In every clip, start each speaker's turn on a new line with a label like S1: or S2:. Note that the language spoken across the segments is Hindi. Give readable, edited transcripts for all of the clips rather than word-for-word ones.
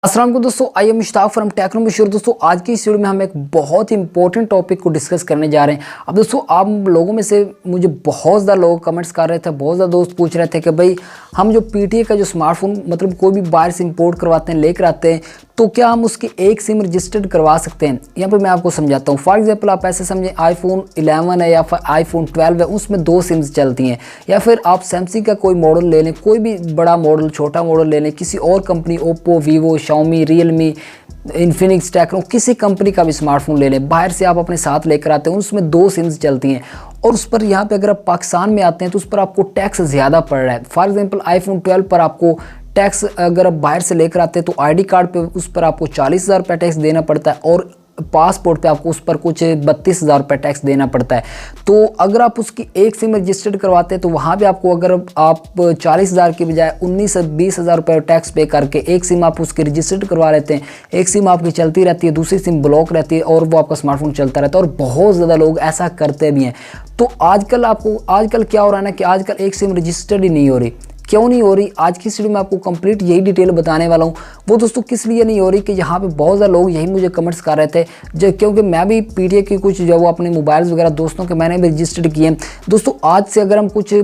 S1: अस्सलाम वालेकुम दोस्तों, I am Mushtaq from Techno Mashhoor. दोस्तों आज की इस वीडियो में हम एक बहुत ही इंपॉर्टेंट टॉपिक को डिस्कस करने जा रहे हैं। अब दोस्तों आप लोगों में से मुझे बहुत ज़्यादा लोग कमेंट्स कर रहे थे, बहुत ज़्यादा दोस्त पूछ रहे थे कि भाई हम जो PTA का जो स्मार्टफोन मतलब कोई भी बाहर से इंपोर्ट करवाते हैं, लेकर आते हैं, तो क्या हम उसकी एक सिम रजिस्टर्ड करवा सकते हैं? यहाँ पर मैं आपको समझाता हूँ। फॉर एग्जाम्पल आप ऐसे समझें iPhone 11 है या फिर iPhone 12 है, उसमें 2 सिम्स चलती हैं। या फिर आप सैमसंग का कोई मॉडल ले लें, कोई भी बड़ा मॉडल छोटा मॉडल ले लें, किसी और company Oppo, Vivo, Xiaomi, Realme, Infinix, Tecno, किसी कंपनी का भी स्मार्टफोन ले लें, बाहर से आप अपने साथ लेकर आते हैं, उसमें 2 सिम्स चलती हैं। और उस पर यहाँ पे अगर आप पाकिस्तान में आते हैं तो उस पर आपको टैक्स ज़्यादा पड़ रहा है। फॉर एग्जांपल iPhone 12 पर आपको टैक्स अगर आप बाहर से लेकर आते हैं तो ID कार्ड पे उस पर आपको 40,000 रुपये टैक्स देना पड़ता है और पासपोर्ट पे आपको उस पर कुछ 32,000 रुपये टैक्स देना पड़ता है। तो अगर आप उसकी एक सिम रजिस्टर्ड करवाते हैं तो वहाँ भी आपको अगर आप 40,000 की बजाय 19 से 20,000 रुपये टैक्स पे करके एक सिम आप उसकी रजिस्टर्ड करवा लेते हैं, एक सिम आपकी चलती रहती है, दूसरी सिम ब्लॉक रहती है और वो आपका स्मार्टफोन चलता रहता है। और बहुत ज़्यादा लोग ऐसा करते भी हैं। तो आजकल क्या हो रहा है ना कि आजकल एक सिम रजिस्टर्ड ही नहीं हो रही। क्यों नहीं हो रही? आज की इस वीडियो में आपको कंप्लीट यही डिटेल बताने वाला हूँ। वो दोस्तों किस लिए नहीं हो रही कि यहाँ पे बहुत ज़्यादा लोग यही मुझे कमेंट्स कर रहे थे, जो क्योंकि मैं भी PTA की कुछ जो वो अपने मोबाइल्स वगैरह दोस्तों के मैंने भी रजिस्टर्ड किए हैं। दोस्तों आज से अगर हम कुछ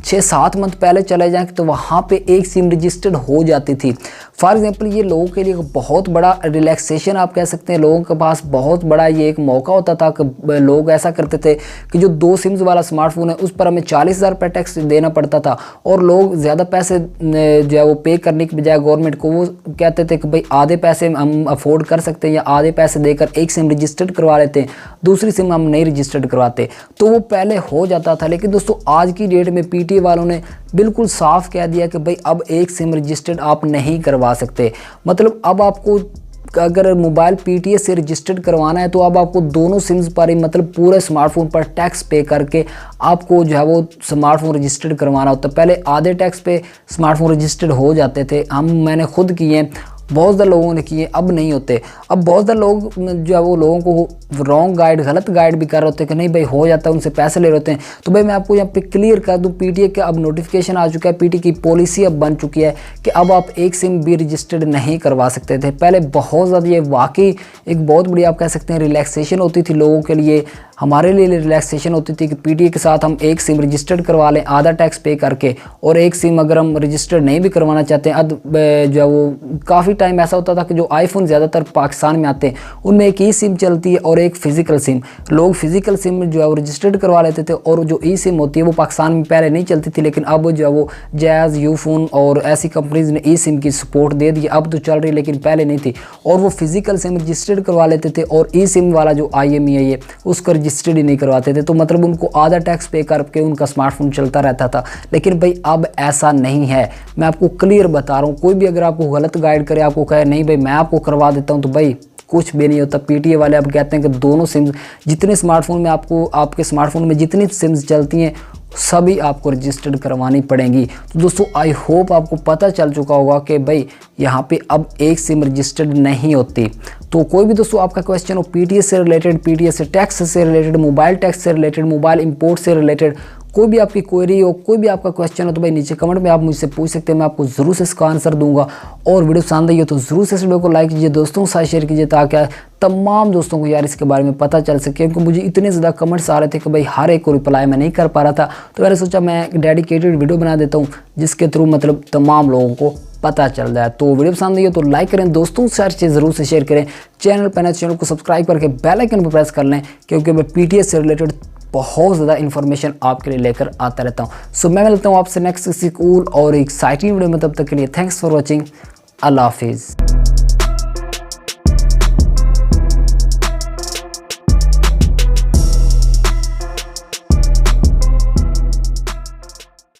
S1: 6-7 मंथ पहले चले जाएँ तो वहाँ पे एक सिम रजिस्टर्ड हो जाती थी। फॉर एग्जांपल ये लोगों के लिए बहुत बड़ा रिलैक्सेशन आप कह सकते हैं। लोगों के पास बहुत बड़ा ये एक मौका होता था कि लोग ऐसा करते थे कि जो 2 सिम्स वाला स्मार्टफोन है उस पर हमें 40,000 रुपये टैक्स देना पड़ता था और लोग ज़्यादा पैसे जो है वो पे करने के बजाय गवर्नमेंट को वो कहते थे कि भाई आधे पैसे हम अफोर्ड कर सकते हैं या आधे पैसे देकर एक सिम रजिस्टर्ड करवा लेते हैं, दूसरी सिम हम नहीं रजिस्टर्ड करवाते। तो वो पहले हो जाता था। लेकिन दोस्तों आज की डेट में PTA वालों ने बिल्कुल साफ कह दिया कि भाई अब एक सिम रजिस्टर्ड आप नहीं करवा सकते। मतलब अब आपको अगर मोबाइल PTA से रजिस्टर्ड करवाना है तो अब आपको दोनों सिम्स पर ही मतलब पूरे स्मार्टफोन पर टैक्स पे करके आपको जो है वो स्मार्टफोन रजिस्टर्ड करवाना होता है। पहले आधे टैक्स पे स्मार्टफोन रजिस्टर्ड हो जाते थे, मैंने खुद किए हैं, बहुत ज़्यादा लोगों ने किए, अब नहीं होते। अब बहुत ज़्यादा लोग जो है वो लोगों को रॉन्ग गाइड, गलत गाइड भी कर रहे होते हैं कि नहीं भाई हो जाता है, उनसे पैसे ले रहे होते हैं। तो भाई मैं आपको यहाँ पे क्लियर कर दूँ, PTA का अब नोटिफिकेशन आ चुका है, PTA की पॉलिसी अब बन चुकी है कि अब आप एक सिम भी रजिस्टर्ड नहीं करवा सकते थे। पहले बहुत ज़्यादा ये वाकई एक बहुत बड़ी आप कह सकते हैं रिलैक्सेशन होती थी लोगों के लिए, हमारे लिए रिलैक्सेशन होती थी कि PTA के साथ हम एक सिम रजिस्टर्ड करवा लें आधा टैक्स पे करके, और एक सिम अगर हम रजिस्टर्ड नहीं भी करवाना चाहते हैं जो है वो काफ़ी टाइम ऐसा होता था कि जो iPhone ज़्यादातर पाकिस्तान में आते हैं उनमें एक ई सिम चलती है और एक फिजिकल सिम। लोग फिजिकल सिम जो है वो रजिस्टर्ड करवा लेते थे और जो ई सिम होती है वो पाकिस्तान में पहले नहीं चलती थी, लेकिन अब जो है वो जैज़, यूफोन और ऐसी कंपनीज ने ई सिम की सपोर्ट दे दी, अब तो चल रही लेकिन पहले नहीं थी। और वो फिजिकल सिम रजिस्टर्ड करवा लेते थे और ई सिम वाला जो IMEI है उसको रजिस्टर्ड ही नहीं करवाते थे। तो मतलब उनको आधा टैक्स पे करके उनका स्मार्टफोन चलता रहता था। लेकिन भाई अब ऐसा नहीं है, मैं आपको क्लियर बता रहा हूँ। कोई भी अगर आपको गलत गाइड करे, आपको कहे नहीं भाई मैं आपको करवा देता हूँ, तो भाई कुछ भी नहीं होता। PTA वाले अब कहते हैं कि दोनों सिम्स जितने स्मार्टफोन में आपके स्मार्टफोन में जितनी सिम्स चलती हैं सभी आपको रजिस्टर्ड करवानी पड़ेंगी। तो दोस्तों आई होप आपको पता चल चुका होगा कि भाई यहाँ पे अब एक सिम रजिस्टर्ड नहीं होती। तो कोई भी दोस्तों आपका क्वेश्चन हो PTA से रिलेटेड, PTA से टैक्स से रिलेटेड, मोबाइल टैक्स से रिलेटेड, मोबाइल इंपोर्ट से रिलेटेड, कोई भी आपकी क्वेरी हो, कोई भी आपका क्वेश्चन हो तो भाई नीचे कमेंट में आप मुझसे पूछ सकते हैं, मैं आपको ज़रूर से इसका आंसर दूंगा। और वीडियो पसंद आई हो तो ज़रूर से इस वीडियो को लाइक कीजिए, दोस्तों के साथ शेयर कीजिए ताकि तमाम दोस्तों को यार इसके बारे में पता चल सके। क्योंकि मुझे इतने ज़्यादा कमेंट्स आ रहे थे कि भाई हर एक को रिप्लाई मैं नहीं कर पा रहा था, तो मैंने सोचा मैं एक डेडिकेटेड वीडियो बना देता हूँ जिसके थ्रू मतलब तमाम लोगों को पता चल जाए। तो वीडियो पसंद आई हो तो लाइक करें, दोस्तों के साथ ज़रूर से शेयर करें, चैनल पर नए चैनल को सब्सक्राइब करके बेल आइकन पर प्रेस कर लें, क्योंकि मैं PTA से रिलेटेड बहुत ज़्यादा इन्फॉर्मेशन आपके लिए लेकर आता रहता हूँ। सो मैं मिलता हूँ आपसे नेक्स्ट किसी कूल और एक्साइटिंग वीडियो में, तब तक के लिए थैंक्स फॉर वॉचिंग। अल्लाह हाफिज़।